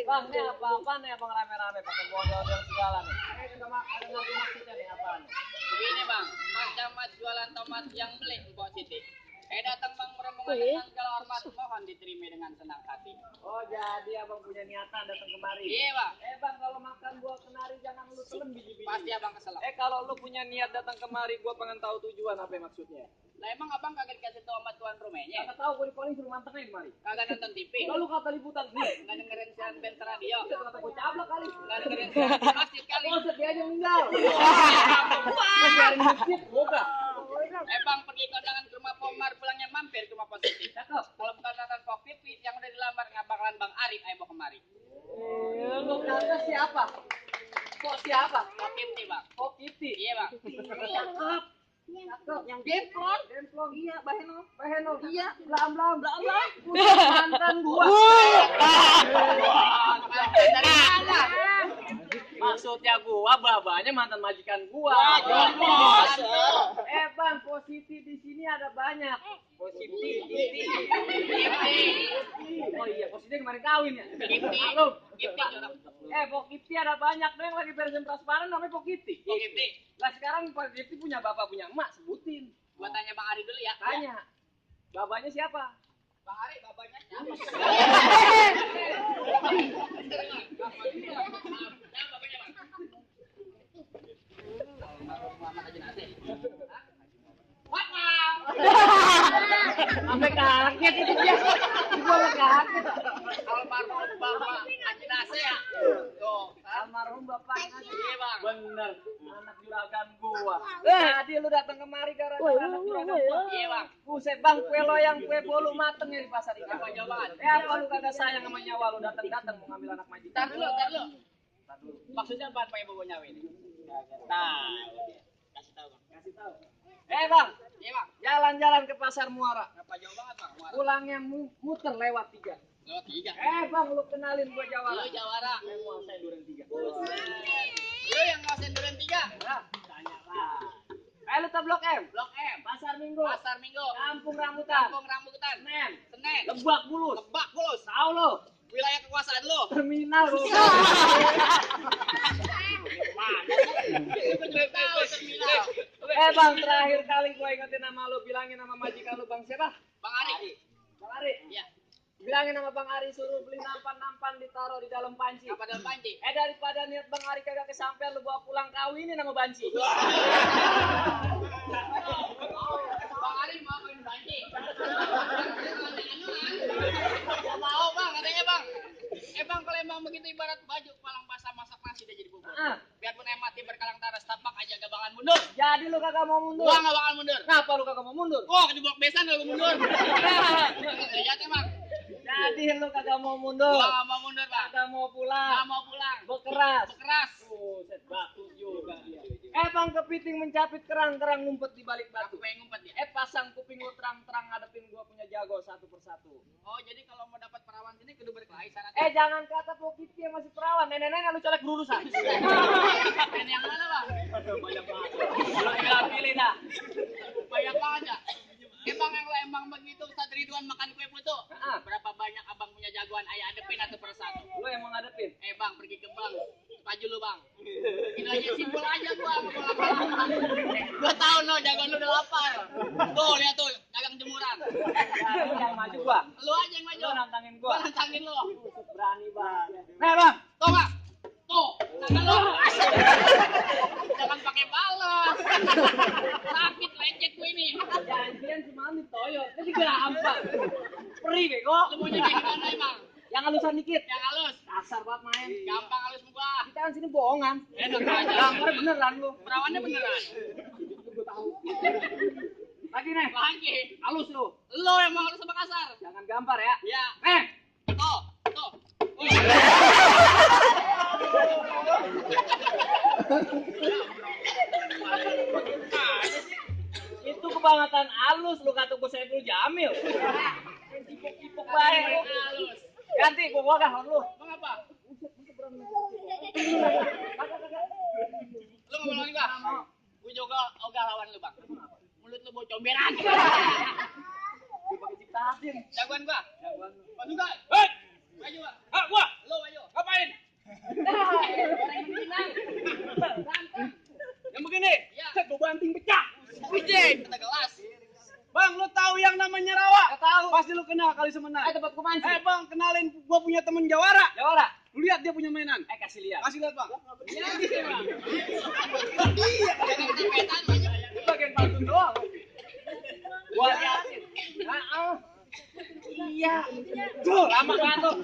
Bang, ini apa nih abang rame-rame pakai model-model segala nih? Ada ngerti maksudnya nih apaan? Begini bang, macam mas jualan tomat yang beli Mpok Siti. Datang bang merombongan dengan segala hormat, mohon diterima dengan senang hati. Oh jadi abang punya niatan datang kemari? Iya bang. Bang kalau makan buah kenari jangan lu telan biji-biji. Pasti abang keselak. Kalau lu punya niat datang kemari, gua pengen tahu tujuan apa maksudnya. Lah emang abang kagak dikasih tahu sama tuan rumahnya? Kagak tahu, gua di paling suruh mantengin kemari. Kagak nonton TV? Lalu kata liputan nih. Nggak dengerin siaran band radio? Kata gua cablak kali. Nggak dengerin siaran di masjid kali? Oh sedih aja meninggal. Siaran masjid, boga. Bang pergi ke undangan ke rumah Pomar, pulangnya mampir ke rumah positif. Cakep. Kalau bukan nonton Pok Pipi yang udah dilamar bakalan Bang Arif ayo bawa kemari. Lu kata siapa? Kok siapa? Pok Pipi bang. Oh Kitty. Iya bang. Cakep. Cakep. Yang demplon. Demplon. Iya, Baheno. Baheno. Iya. Blam. Mantan gua. Dari mana? Maksudnya gua, babanya mantan majikan gua. Bos. Bang, positif di sini ada banyak. Positif. Oh iya, positif kemarin kawin ya. Halo. Pok Kitty ada banyak dong yang lagi versi transparan namanya Pok Kitty. Pok Pipi. Lah sekarang Pok Kitty punya bapak punya emak, sebutin. Gua tanya Bang Arif dulu ya. Tanya. Babanya siapa? Bang Arif babanya siapa? Sampai kaget itu dia. Gua kaget. Almarhum Bapak Haji Nasir ya. Tuh, Almarhum bapak Haji. iya bang. Bener, anak juragan gua. Jadi lu datang kemari gara-gara anak juragan gua. Iya bang. Buset bang, kue loyang, kue bolu matengnya di pasar ikan. Apa jawaban? Apa lu kagak sayang sama nyawa lu datang mau ngambil anak majikan? Tar dulu. Maksudnya apaan Pak Ibu nyawa ini? Tahu. Kasih tahu bang. Kasih tahu. Bang, Iya bang. jalan-jalan ke pasar Muara. Apa jauh banget bang? Pulangnya muter lewat 3. Lewat 3. Bang, lu kenalin gua Jawara. Lu Jawara. Saya Duren 3. Lu yang ngawasin Duren 3. Nah, tanya lah. Lu ke Blok M. Blok M. Pasar Minggu. Pasar Minggu. Kampung Rambutan. Kampung Rambutan. Senen. Lebak Bulus. Tahu lu. Wilayah kekuasaan lu. Terminal lu. Gua juga tahu terminal. Bang, terakhir kali gua ingetin nama lu, bilangin nama majikan lu Bang siapa? Bang Ari. Bang Ari. Iya. Bilangin sama Bang Ari suruh beli nampan ditaruh di dalam panci. Apa dalam panci? Daripada niat Bang Ari kagak kesampean lu bawa pulang kawinin sama banci. Bang Ari mau main panci. Mau bang katanya bang. Bang kalau emang begitu ibarat baju palang basah masak nasi udah jadi bubur. Biarpun mati berkalang taras tapak aja gak bakalan mundur. Jadi lu kagak mau mundur. Gua gak bakal mundur. Kenapa lu kagak mau mundur? Wah, di blok besan gak mundur. Lihat emang. Jadi lu kagak mau mundur. Gua gak mau mundur bang. Kagak mau pulang. Gak mau pulang. Bekeras. Buset batu juga dia. Bang kepiting mencapit kerang ngumpet di balik batu. Aku pengen ngumpet ya. Pasang kuping lu terang-terang ngadepin gua punya jago satu persatu. Oh, jadi kalau mau dapat perawan sini kudu berkelahi sana. Jangan kata Pok Kitty yang masih perawan. Nenek-nenek lu colek berurusan. Ini yang mana bang? Banyak banget. Lu pilih dah. Banyak banget ya. Bang yang lo emang begitu Ustaz Ridwan makan kue putu. Berapa banyak abang punya jagoan ayah adepin atau persatu? Lu yang mau ngadepin? Bang pergi ke bank. Baju lu bang. Ini aja simpel aja gua. Gua tahu no jagoan lu udah lapar. Tuh lihat tuh dagang jemuran. Lu yang maju gua. Lu aja yang maju. Lu nantangin gua. Gua nantangin lu. Berani banget. Bang. Tuh bang. Tuh. Tangan lu. Jangan pakai balas. Sakit lecet gua ini. Janjian si Mami toyo. Jadi gampang. Perih bego. Lu mau jadi gimana emang? Yang halusan dikit. Yang halus. Kasar banget main. Gampang halus muka. Kita kan sini bohongan. Enak aja. Gambar beneran lu. Perawannya beneran. Gua tahu. Lagi nih. Lagi. Halus lu. Lo yang mau halus sama kasar. Jangan gampar ya. Ya. Tuh. Itu kebangetan halus lu kata gua Saiful Jamil. Ipuk-ipuk bae lu. Halus. Ganti gua kah lu. Bang apa? Lu ngomong lagi bang? Gue juga ogah lawan lu bang. Mulut lu bau comberan. Gua pakai ciptasin. Jagoan gua. Jagoan lu. Masuk gak? Maju bang. Gua. Lu maju. Apa? punya temen jawara. Jawara. Lu lihat dia punya mainan. Kasih lihat. Kasih lihat, Bang. Iya, jangan kepetan aja. Itu bagian pantun doang. Gua liatin. Iya. Tuh, lama kan tuh.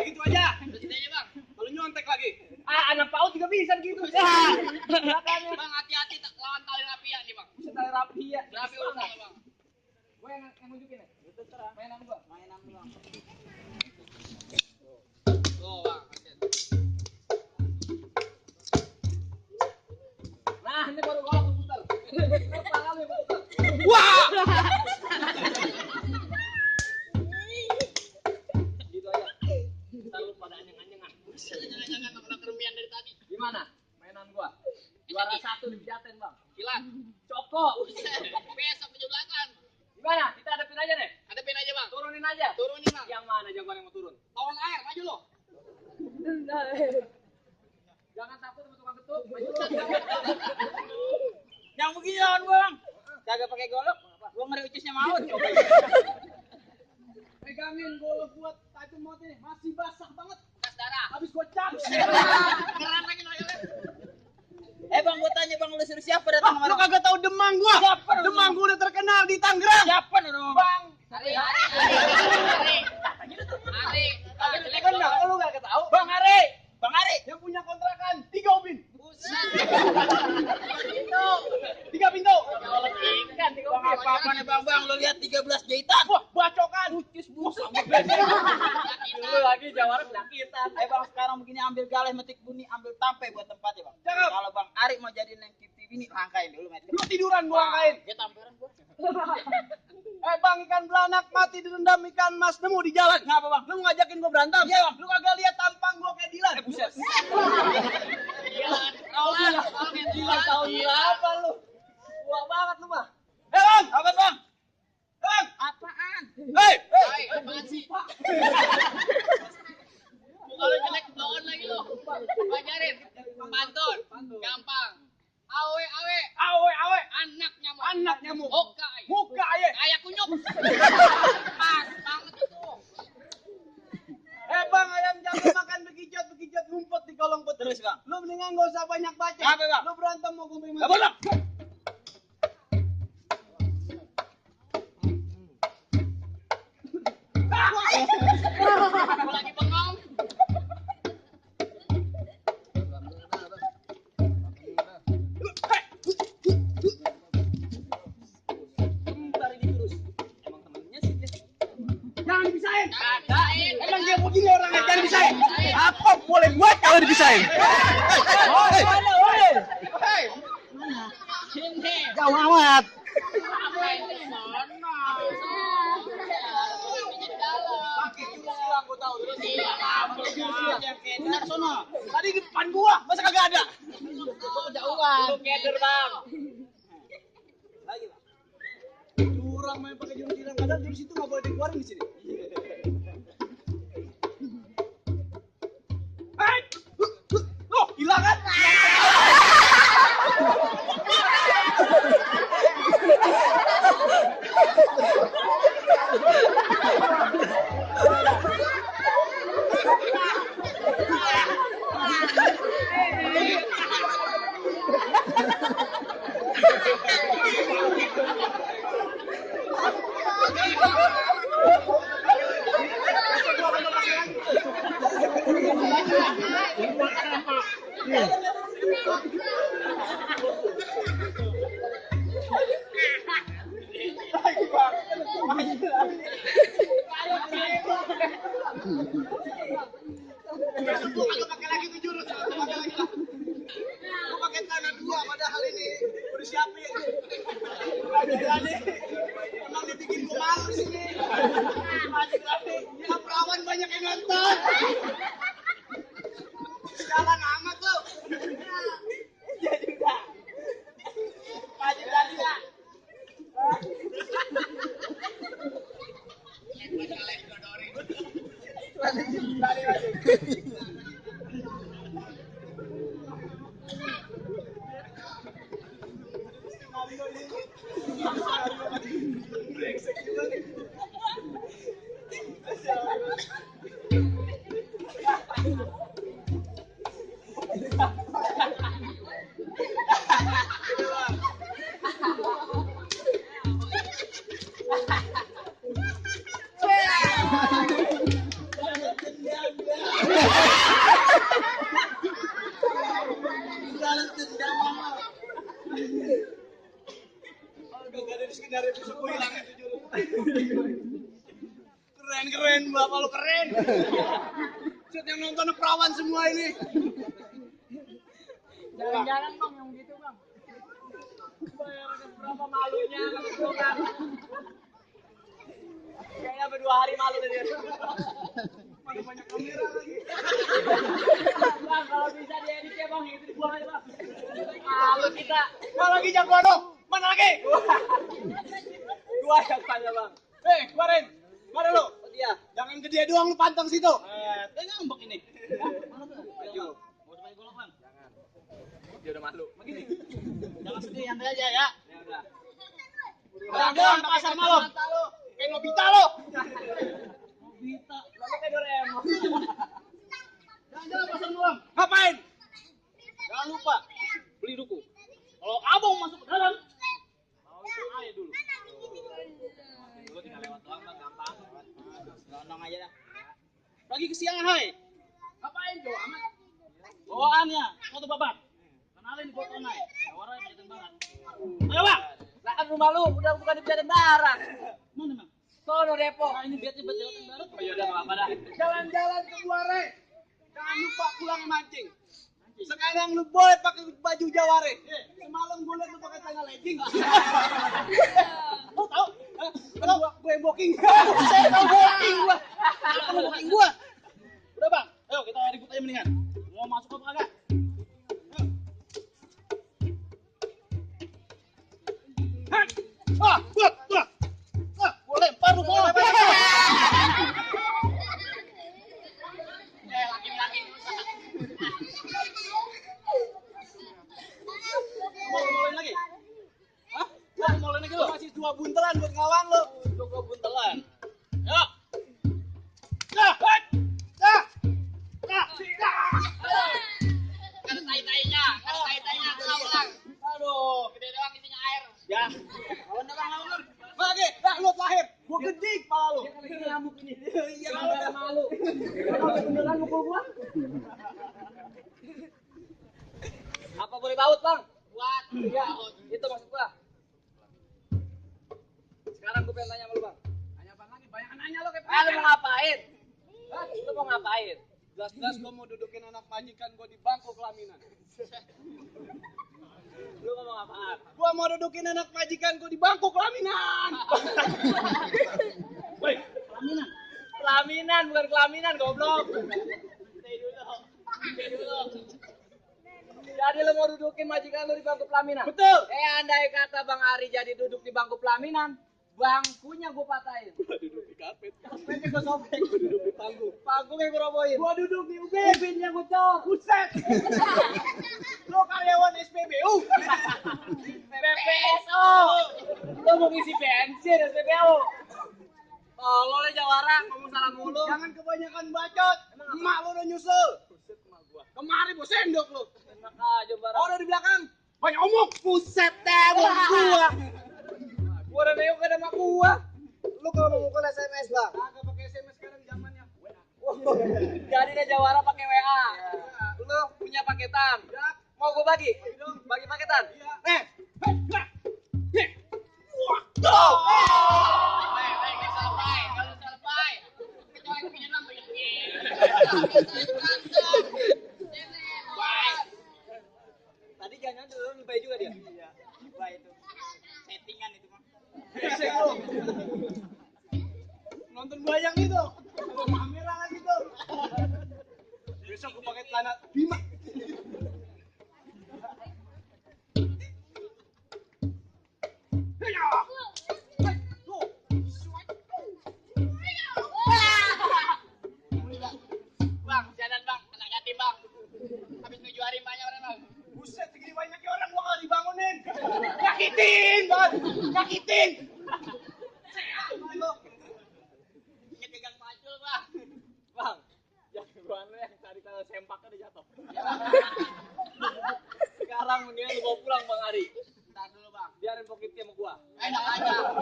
Gitu aja. Berhenti aja, Bang. Kalau nyontek lagi. Anak PAUD juga bisa gitu. Makanya. Bang, hati-hati lawan tali rapian nih, Bang. Bisa tali rapi ya. Rapi urusan, Bang. Gue yang nunjukin ya. Terserah. Mainan gua. Mainan Bang. Tuh, Bang. Nah, ini baru golok putar. Berapa kali putar? Wah! Gitu aja. Selalu pada anyang-anyangan. Jangan udah keremian dari tadi. Gimana? Mainan gua. Juara 1 di Jaten, Bang. Silat. Coko. Besok penjeblakan. Gimana? Kita hadapin aja deh. Hadapin aja, Bang. Turunin aja. Turunin, Bang. Yang mana jagoan yang mau turun? Lawan air, maju lo. Jangan takut sama tukang ketuk. Maju. Yang begini lawan gua, Bang. Kagak pakai golok. Gua ngeri ucisnya maut. Pegangin golok buat tajam maut ini. Masih basah banget. Bekas darah. Habis gua cap. Keran lagi loyalnya. Bang, gua tanya Bang, lu suruh siapa datang Lu kagak tahu Demang gua? Siapa lu? Demang gua udah terkenal di Tangerang. Siapa lu? Bang. Ari. Bener, kok lu gak tahu? Bang Are. Bang Ari. Yang punya kontrakan 3 ubin. Buset. 3 pintu. Ikan, Bang, apa-apa nih Bang, lu lihat 13 jahitan. Wah, bacokan. Ucis busuk. Dulu lagi Jawara penyakitan. Bang, sekarang begini ambil galeh, metik bunyi, ambil tampe buat tempatnya Bang. Cakep. Kalau Bang Ari mau jadi neng kipi bini, langkain dulu metik. Lu tiduran gua angkain. Dia tamperan gua. Bang, ikan belanak mati direndam ikan mas nemu di jalan. Ngapa Bang? Lu ngajakin gua berantem? Iya, Bang. Lu kagak lihat tampang gua kayak Dilan. Buset. Gila tahun berapa lu? Tua banget lu mah. Bang, apa Bang? Bang, Apaan? hei. Apaan sih? Muka lu jelek, blow on lagi lu. Ajarin. Pantun. Gampang. Awe. Awe. Anak nyamuk. Anak nyamuk. Muka. Muka aja. Kayak kunyuk. Pas banget itu. Bang, ayam jago makan bekicot ngumpet di kolong putih. Terus, Bang. Lu mendingan gak usah banyak baca. Apa, Bang? Lu berantem mau gue mati. Apa, Bang? Gua lagi bengong. Jangan dipisahin. Kagain. Emang dia begini orangnya, jangan dipisahin. Apa boleh buat kalau dipisahin? Hei. Sini. Jauh amat. Apa ini mana? Jadi dalam. Pakai jurus silang gua tahu. Iya, Pakai jurus silang. Benar sono. Tadi di depan gua, masa kagak ada? kejauhan. Lu keder, Bang. Lagi, Bang. Curang main pakai jurus silang, padahal jurus itu nggak boleh dikeluarin di sini. Hei! Loh, hilang kan? Gua pakai lagi tuh jurus, gua pakai lagi lah. Gua pakai tanah 2 padahal ini udah siapin. Jadi emang dibikin gua malu di sini. Ya perawan banyak yang nonton. Jalan amat lu. Jadi udah. Maju lagi ya. Brengsek juga nih. Balas dendam mama. Gak ada di sekitar itu suku hilang itu juru. Keren bapak lu keren. Set yang nonton perawan semua ini. Jalan-jalan bang yang gitu bang. Bayar berapa malunya kalau kan. Kayaknya berdua hari malu tadi. Mana banyak kamera lagi. Bang kalau bisa diedit ya bang itu dibuang aja bang. Malu kita. Mana lagi jagoan? Mana lagi? Dua yang tanya bang. Kemarin. Mana lu? Oh dia. Jangan ke dia doang lu pantang situ. Ngambek ini. Mana tuh? Ayo. Mau cobain golok, Bang? Jangan. Dia udah malu. Begini. Jangan sedih, santai aja ya. Ya udah. Jangan pasar malam. Kayak Nobita lo. Nobita. Lalu kayak Doraemon. Jangan pasar malam. Ngapain? Jangan lupa beli duku. Kalau abang masuk ke dalam, mau itu aja dulu. Dulu tinggal lewat doang bang, gampang. Nonong aja dah. Pagi kesiangan hai. Ngapain tuh? Amat. Bawaannya satu babat. Kenalin buat online. Tawaran kelihatan banget. Ayo, Bang. Lah kan rumah lu udah bukan di Pejaten Barat. Mana, Bang? Sono Depok. Nah, ini biar cepet Jawa Barat. Oh yaudah nggak apa-apa dah. Jalan-jalan ke Buare. Jangan lupa pulang mancing. Sekarang lu boleh pakai baju Jaware. Semalam gue liat lu pakai celana legging. Lu tahu? Gue yang booking. Saya tahu booking gua. Lu booking gua. Udah, Bang. Ayo kita ribut aja mendingan. Mau masuk apa kagak? Wah, Gua lempar lu bola. Laki-laki. Mau lagi? Hah? Mau lagi lu? masih 2 buntelan buat ngawang lu. Untuk gua buntelan. Yo. Kan tai-tainya kena ulang. Aduh, Gede doang isinya air. ya. Lawan dah Bang, lawan. Lagi, dah lu lahir. Gua gede kepala lu. Dia kan lagi nyamuk ini. Iya, Sampai malu. Kalau beneran mukul gua. Apa boleh baut, Bang? Buat. Iya, itu maksud gua. Sekarang gua pengen tanya sama lu, Bang. Tanya apa lagi? Banyak nanya lu kayak Lu mau ngapain? Hah? Lu mau ngapain? Jelas-jelas gua mau dudukin anak majikan gua di bangku pelaminan. Lu ngomong apaan? Gua mau dudukin anak majikan gua di bangku pelaminan. Woi, pelaminan. Pelaminan bukan kelaminan, goblok. Stay dulu. Jadi lu mau dudukin majikan lu di bangku pelaminan? Betul. Andai kata Bang Ari jadi duduk di bangku pelaminan, bangkunya gua patahin. Gua duduk di karpet. Karpetnya gua sobek. Gua duduk di panggung. Panggungnya gua robohin. Gua duduk di ubin. Ubinnya gua cor. Buset. Lu karyawan SPBU. PPSO. Lu mau ngisi bensin SPBU. Tolol ya Jawara, ngomong salah mulu. Jangan kebanyakan bacot. Emak lu udah nyusul. Buset emak gua. Kemari bos sendok lu. Enak aja barang. Oh, udah di belakang. Banyak omong. Buset dah gua. Gua udah nengok ke emak gua. Lu kalau mau mukul SMS, Bang. Kagak pakai SMS sekarang zamannya. Jadi deh Jawara pakai WA. Lu punya paketan. Ya. Mau gua bagi? Bagi paketan. Iya. Tadi jangan dulu lebay juga dia. Iya. Gua itu. Settingan itu, Bang. Besek lu. Nonton bayang itu. Ada kamera lagi tuh. Besok gua pakai celana Bima. Bang, jalan Bang, kena yatim Bang. Habis ngejuarin banyak orang Bang. Buset, segini banyaknya orang gua nggak dibangunin. Nyakitin banget. Nyakitin. Pegang pacul, Bang. Bang, jagoan lu yang tadi kalau sempaknya udah jatuh. Sekarang mendingan lu bawa pulang Bang Ari. Ntar dulu, Bang. Biarin Pokiti sama gua. Enak aja.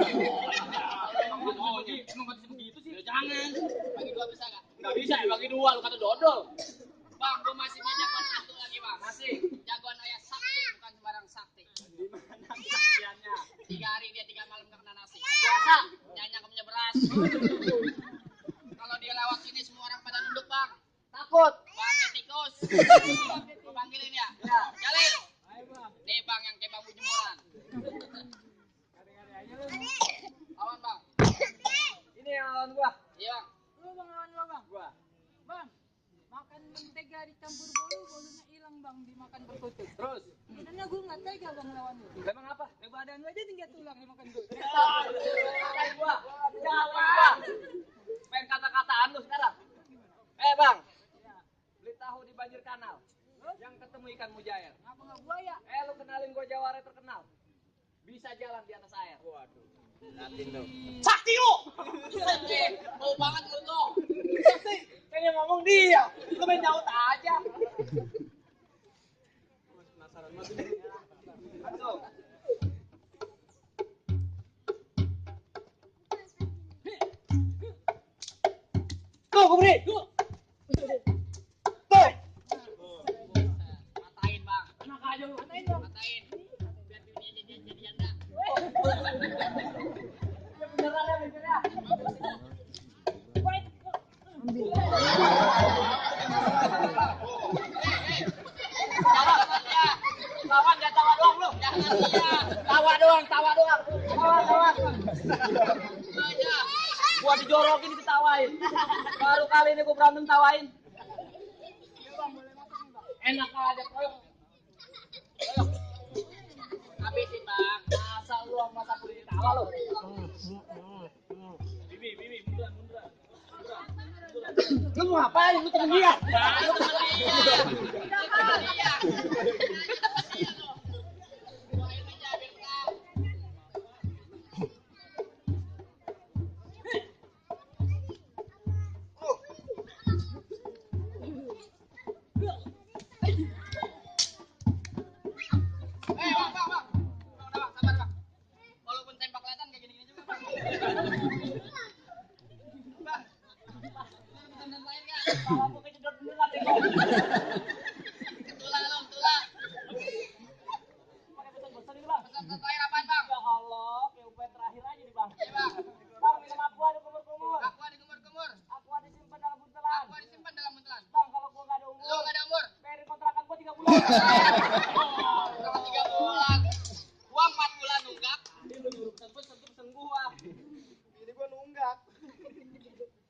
Oh, emang kata begitu sih? Ya jangan. Bagi 2 bisa enggak? Nggak bisa ya bagi 2, lu kata dodol. Bang, gua masih punya jagoan satu lagi, Bang. Masih. Jagoan ayah sakti, bukan sembarang sakti. Di mana kesaksiannya? 3 hari dia 3 malam nggak kena nasi. Puasa. Nyanyi punya beras. Kalau dia lewat sini semua orang pada nunduk, Bang. Takut. Bang, tikus. Gua panggilin ya. Ya. Jalil. Ayo Bang. Nih, Bang, yang kayak bambu jemuran. Kari-kari aja lu. Lawan, Bang. Ini yang lawan gua. Iya, Bang. Lu bang lawan lo bang. Gua. Bang, makan mentega dicampur bolu, bolunya hilang bang dimakan perkutut. Terus. Karena gue nggak tega bang lawan lu. Emang apa? Badan lu aja tinggal tulang dimakan gue. Jangan gua. Jangan gua. Main kata-kataan lu sekarang. Bang. Beli tahu di banjir kanal. Yang ketemu ikan mujair. Ngapa nggak buaya? Lu kenalin gua jawara terkenal. Bisa jalan di atas air. Waduh. Liatin lu. Sakti lu. Mau banget lu tuh. Sakti, pengen ngomong dia. Lu main nyaut aja. Penasaran banget ini. Langsung. Tuh, gue beri. Tuh. Matain, Bang. Enak aja lu. Matain bang. Matain. Biar dunia jadi janda. Ya beneran ya, beneran. Lawan gak tawa doang lu. Jangan dia. Tawa doang. Tawa. Lu aja. Gua dijorokin diketawain. Baru kali ini gua berantem tawain. Enak aja bro. Habisin, Bang. Masa lu sama sapu lidi tawa lu. Bibi, munduran. Lu mau ngapain? Lu temen dia. Lu temen dia. Doain aja biar menang. Bang. Udah, Bang, sabar, Bang. Walaupun tembak kelihatan kayak gini-gini juga, Bang. Bang. Lu nonton lain enggak? Kalau aku kejedot beneran deh gua. Tulang. Pakai pesan-pesan ini bang. Pesan terakhir apaan, Bang? Ya Allah, kayak upaya terakhir aja nih bang. Iya, Bang. Bang, minum aqua ada kumur-kumur. Aku ada kumur-kumur. Aqua disimpan dalam buntelan. Aku disimpan dalam buntelan. Bang, kalau gua nggak ada Lu umur, enggak ada umur. bayar kontrakan gua 3 bulan. Sama 3 bulan. Gua 4 bulan nunggak. Ini lu nyuruh pesen gua. Ini gua nunggak.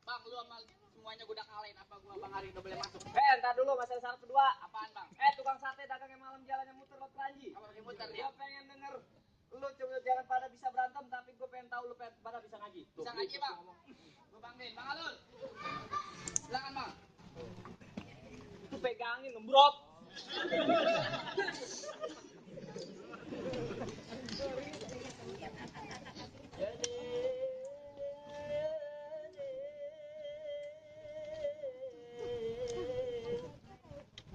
Bang, lu sama semuanya gua udah kalahin. Apa gua Bang Ari udah boleh masuk? Ntar dulu masalah syarat kedua. Apaan, Bang? Tukang sate dagangnya malam jalannya muter lot Ranji. Apa lagi muter dia? Gua pengen denger lu coba jangan pada bisa berantem, tapi gua pengen tahu lu pada bisa ngaji. Tuh, Bisa ngaji, gitu Bang? ngomong. Gua panggil Bang Alul. Silakan, Bang. Itu pegangin ngembrot.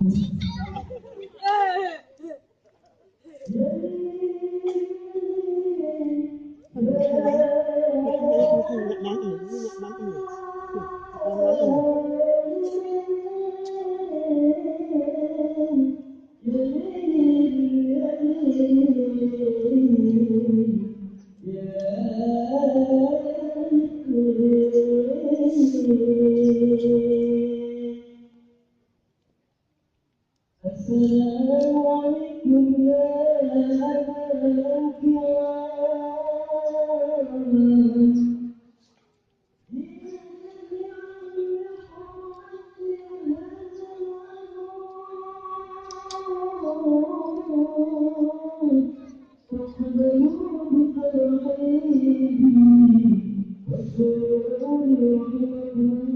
Thank you.